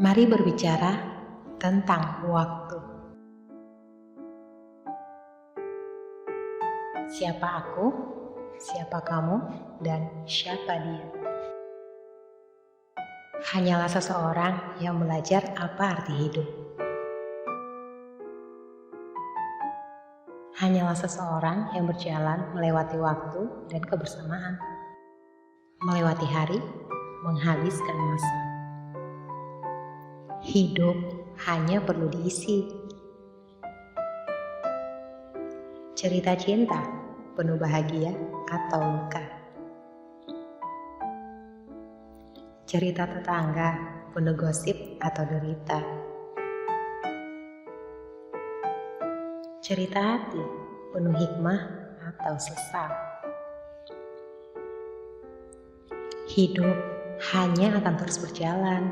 Mari berbicara tentang waktu. Siapa aku, siapa kamu, dan siapa dia? Hanyalah seseorang yang belajar apa arti hidup. Hanyalah seseorang yang berjalan melewati waktu dan kebersamaan. Melewati hari, menghabiskan masa. Hidup hanya perlu diisi. Cerita cinta, penuh bahagia atau luka. Cerita tetangga, penuh gosip atau derita. Cerita hati, penuh hikmah atau sesal. Hidup hanya akan terus berjalan.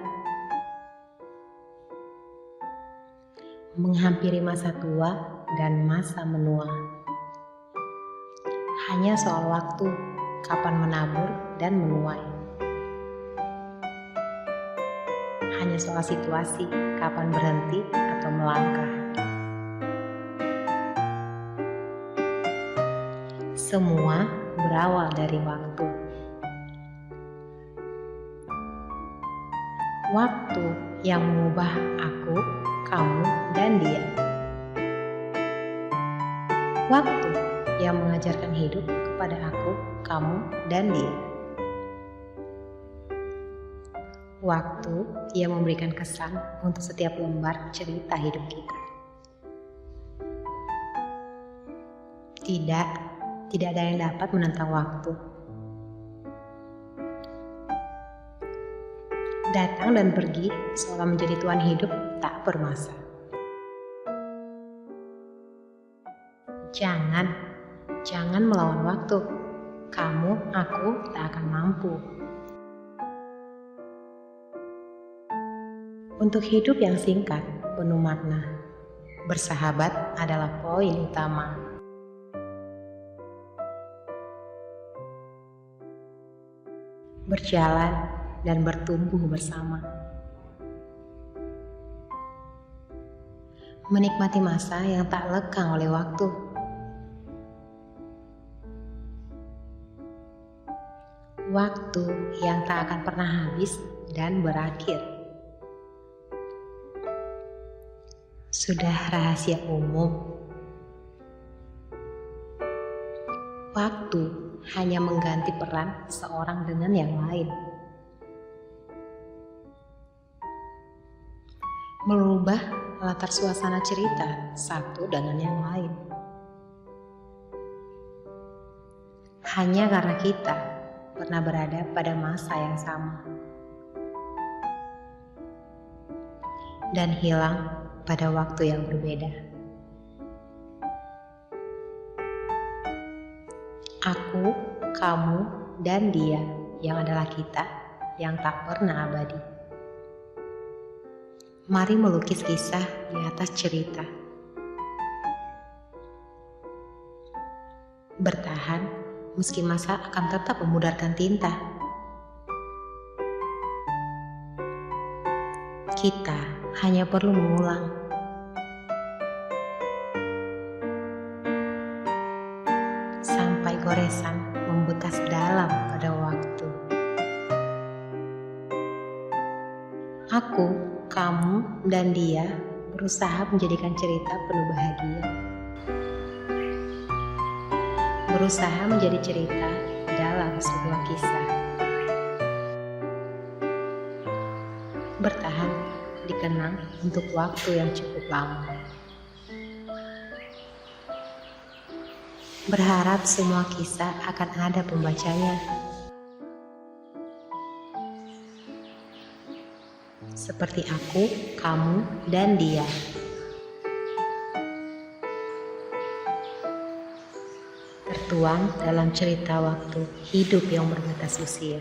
Menghampiri masa tua dan masa menua. Hanya soal waktu, kapan menabur dan menuai. Hanya soal situasi, kapan berhenti atau melangkah. Semua berawal dari waktu. Waktu yang mengubah aku, kamu, dan dia. Waktu yang mengajarkan hidup kepada aku, kamu, dan dia. Waktu yang memberikan kesan untuk setiap lembar cerita hidup kita. Tidak ada yang dapat menentang waktu. Datang dan pergi seolah menjadi tuan hidup tak bermasa. Jangan melawan waktu. Kamu, aku tak akan mampu. Untuk hidup yang singkat, penuh makna, bersahabat adalah poin utama. Berjalan dan bertumbuh bersama. Menikmati masa yang tak lekang oleh waktu. Waktu yang tak akan pernah habis dan berakhir. Sudah rahasia umum. Waktu hanya mengganti peran seorang dengan yang lain. Merubah latar suasana cerita satu dengan yang lain. Hanya karena kita pernah berada pada masa yang sama. Dan hilang pada waktu yang berbeda. Aku, kamu, dan dia yang adalah kita yang tak pernah abadi. Mari melukis kisah di atas cerita. Bertahan meski masa akan tetap memudarkan tinta. Kita hanya perlu mengulang. Sampai goresan membekas dalam pada waktu. Aku, kamu, dan dia berusaha menjadikan cerita penuh bahagia. Berusaha menjadi cerita dalam sebuah kisah. Bertahan dikenang untuk waktu yang cukup lama. Berharap semua kisah akan ada pembacanya. Seperti aku, kamu, dan dia. Tertuang dalam cerita waktu hidup yang berbatas usia.